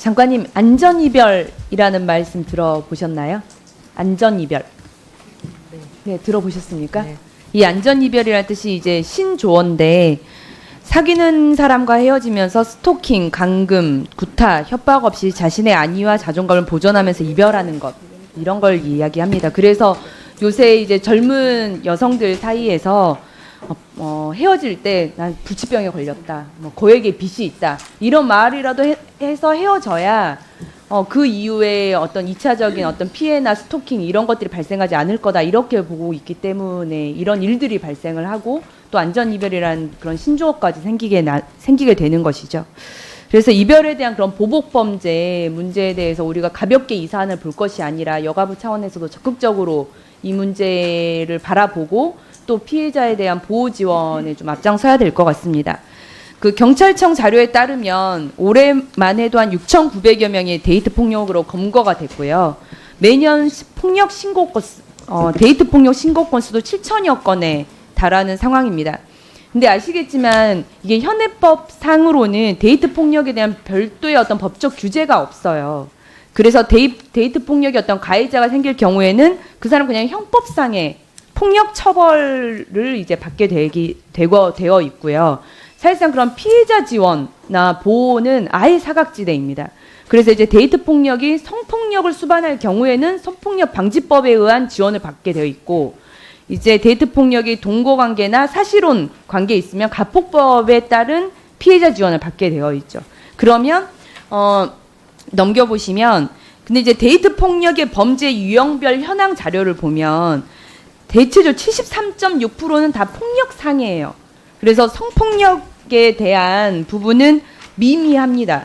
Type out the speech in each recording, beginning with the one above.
장관님, 안전이별이라는 말씀 들어보셨나요? 안전이별. 네, 들어보셨습니까? 네. 이 안전이별이라는 뜻이 이제 신조어인데, 사귀는 사람과 헤어지면서 스토킹, 감금, 구타, 협박 없이 자신의 안위와 자존감을 보존하면서 이별하는 것, 이런 걸 이야기합니다. 그래서 요새 이제 젊은 여성들 사이에서 헤어질 때 난 불치병에 걸렸다, 뭐 고액의 빚이 있다, 이런 말이라도 해서 헤어져야 그 이후에 어떤 2차적인 어떤 피해나 스토킹 이런 것들이 발생하지 않을 거다, 이렇게 보고 있기 때문에 이런 일들이 발생을 하고 또 안전이별이라는 그런 신조어까지 생기게 되는 것이죠. 그래서 이별에 대한 그런 보복범죄 문제에 대해서 우리가 가볍게 이 사안을 볼 것이 아니라 여가부 차원에서도 적극적으로 이 문제를 바라보고 또 피해자에 대한 보호 지원에 좀 앞장서야 될 것 같습니다. 그 경찰청 자료에 따르면 올해만 해도 한 6,900여 명의 데이트 폭력으로 검거가 됐고요. 매년 폭력 신고 건수, 데이트 폭력 신고 건수도 7천여 건에 달하는 상황입니다. 근데 아시겠지만 이게 현행법상으로는 데이트 폭력에 대한 별도의 어떤 법적 규제가 없어요. 그래서 데이트 폭력의 어떤 가해자가 생길 경우에는 그 사람 그냥 형법상의 폭력 처벌을 이제 받게 되어 있고요. 사실상 그런 피해자 지원이나 보호는 아예 사각지대입니다. 그래서 이제 데이트 폭력이 성폭력을 수반할 경우에는 성폭력 방지법에 의한 지원을 받게 되어 있고, 이제 데이트 폭력이 동거 관계나 사실혼 관계에 있으면 가폭법에 따른 피해자 지원을 받게 되어 있죠. 그러면 넘겨보시면, 근데 이제 데이트 폭력의 범죄 유형별 현황 자료를 보면 대체적으로 73.6%는 다 폭력 상해예요. 그래서 성폭력에 대한 부분은 미미합니다.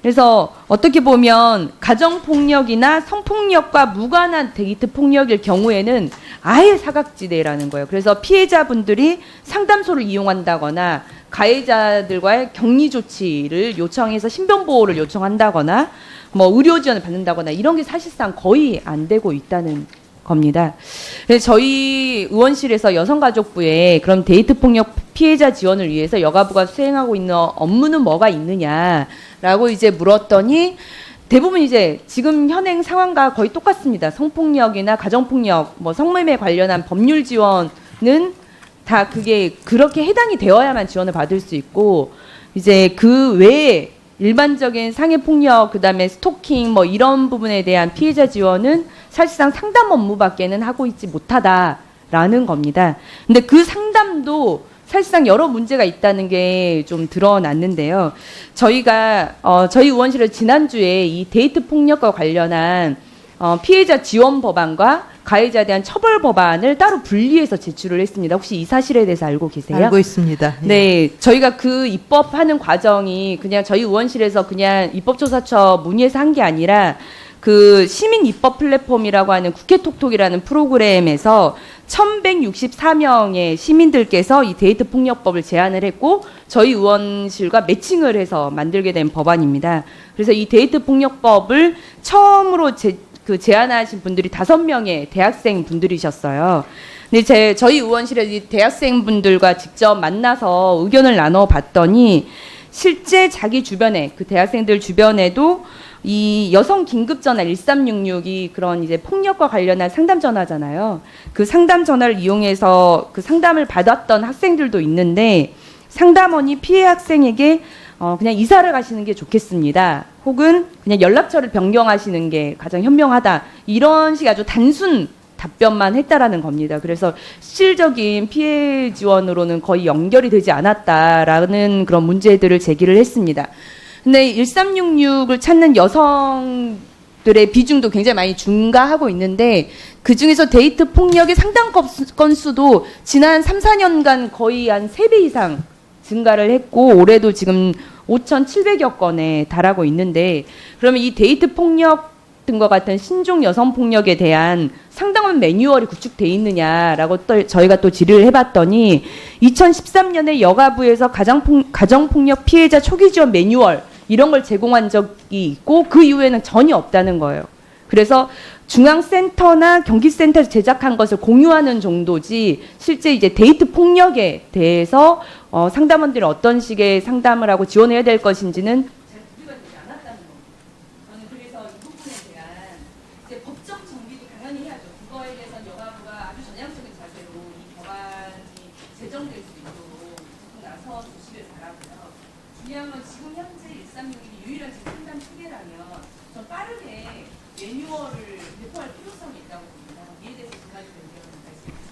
그래서 어떻게 보면 가정폭력이나 성폭력과 무관한 데이트 폭력일 경우에는 아예 사각지대라는 거예요. 그래서 피해자분들이 상담소를 이용한다거나 가해자들과의 격리 조치를 요청해서 신변보호를 요청한다거나 뭐 의료 지원을 받는다거나 이런 게 사실상 거의 안 되고 있다는 겁니다. 그래서 저희 의원실에서 여성가족부에 그럼 데이트 폭력 피해자 지원을 위해서 여가부가 수행하고 있는 업무는 뭐가 있느냐라고 이제 물었더니 대부분 이제 지금 현행 상황과 거의 똑같습니다. 성폭력이나 가정폭력, 뭐 성매매 관련한 법률 지원은 다 그게 그렇게 해당이 되어야만 지원을 받을 수 있고, 이제 그 외에 일반적인 상해폭력, 그 다음에 스토킹 뭐 이런 부분에 대한 피해자 지원은 사실상 상담 업무밖에는 하고 있지 못하다라는 겁니다. 근데 그 상담도 사실상 여러 문제가 있다는 게 좀 드러났는데요. 저희가 저희 의원실에서 지난주에 이 데이트 폭력과 관련한 피해자 지원 법안과 가해자에 대한 처벌 법안을 따로 분리해서 제출을 했습니다. 혹시 이 사실에 대해서 알고 계세요? 알고 있습니다. 네, 저희가 그 입법하는 과정이 그냥 저희 의원실에서 그냥 입법조사처 문의해서 한 게 아니라 그 시민 입법 플랫폼이라고 하는 국회톡톡이라는 프로그램에서 1164명의 시민들께서 이 데이트 폭력법을 제안을 했고 저희 의원실과 매칭을 해서 만들게 된 법안입니다. 그래서 이 데이트 폭력법을 처음으로 제안하신 분들이 5명의 대학생 분들이셨어요. 근데 저희 의원실에 이 대학생 분들과 직접 만나서 의견을 나눠봤더니 실제 자기 주변에 그 대학생들 주변에도 이 여성 긴급 전화 1366이 그런 이제 폭력과 관련한 상담 전화잖아요. 그 상담 전화를 이용해서 그 상담을 받았던 학생들도 있는데 상담원이 피해 학생에게 그냥 이사를 가시는 게 좋겠습니다. 혹은 그냥 연락처를 변경하시는 게 가장 현명하다. 이런 식의 아주 단순 답변만 했다라는 겁니다. 그래서 실질적인 피해 지원으로는 거의 연결이 되지 않았다라는 그런 문제들을 제기를 했습니다. 근데 1366을 찾는 여성들의 비중도 굉장히 많이 증가하고 있는데 그중에서 데이트 폭력의 상당 건수도 지난 3, 4년간 거의 한 3배 이상 증가를 했고 올해도 지금 5,700여 건에 달하고 있는데 그러면 이 데이트 폭력 등과 같은 신종 여성 폭력에 대한 상당한 매뉴얼이 구축돼 있느냐라고 또 저희가 또 질의를 해봤더니 2013년에 여가부에서 가정폭력 피해자 초기 지원 매뉴얼 이런 걸 제공한 적이 있고 그 이후에는 전혀 없다는 거예요. 그래서 중앙센터나 경기센터에서 제작한 것을 공유하는 정도지 실제 이제 데이트 폭력에 대해서 상담원들이 어떤 식의 상담을 하고 지원해야 될 것인지는 잘 구비가 되지 않았다는 겁니다. 저는 그래서 이 부분에 대한 이제 법적 정비도 당연히 해야죠. 그거에 대해서는 여가부가 아주 전향적인 자세로 이 법안이 제정될 수 있도록 나서 주시길 바라고요. 중요한 건 지금 현재 1361이 유일한 지금 상담 체계라면 좀 빠르게 매뉴얼을 배포할 필요성이 있다고 봅니다. 이에 대해서 두 가지 변경을 말씀드립니다.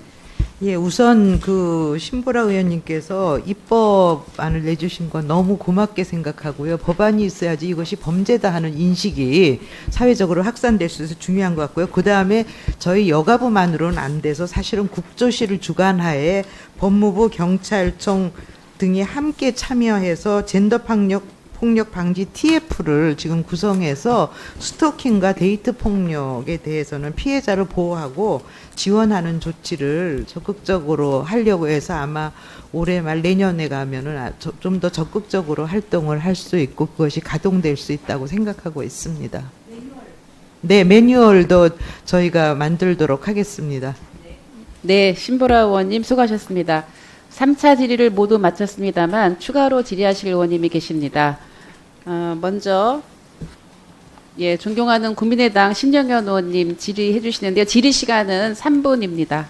예, 우선 그 신보라 의원님께서 입법안을 내주신 건 너무 고맙게 생각하고요. 법안이 있어야지 이것이 범죄다 하는 인식이 사회적으로 확산될 수 있어서 중요한 것 같고요. 그 다음에 저희 여가부만으로는 안 돼서 사실은 국조실을 주관하에 법무부, 경찰청 등이 함께 참여해서 젠더 폭력 방지 TF를 지금 구성해서 스토킹과 데이트 폭력에 대해서는 피해자를 보호하고 지원하는 조치를 적극적으로 하려고 해서 아마 올해 말 내년에 가면은 좀 더 적극적으로 활동을 할 수 있고 그것이 가동될 수 있다고 생각하고 있습니다. 네, 매뉴얼도 저희가 만들도록 하겠습니다. 네, 신보라 의원님 수고하셨습니다. 3차 질의를 모두 마쳤습니다만 추가로 질의하실 의원님이 계십니다. 먼저 존경하는 국민의당 신정현 의원님 질의해 주시는데요. 질의 시간은 3분입니다.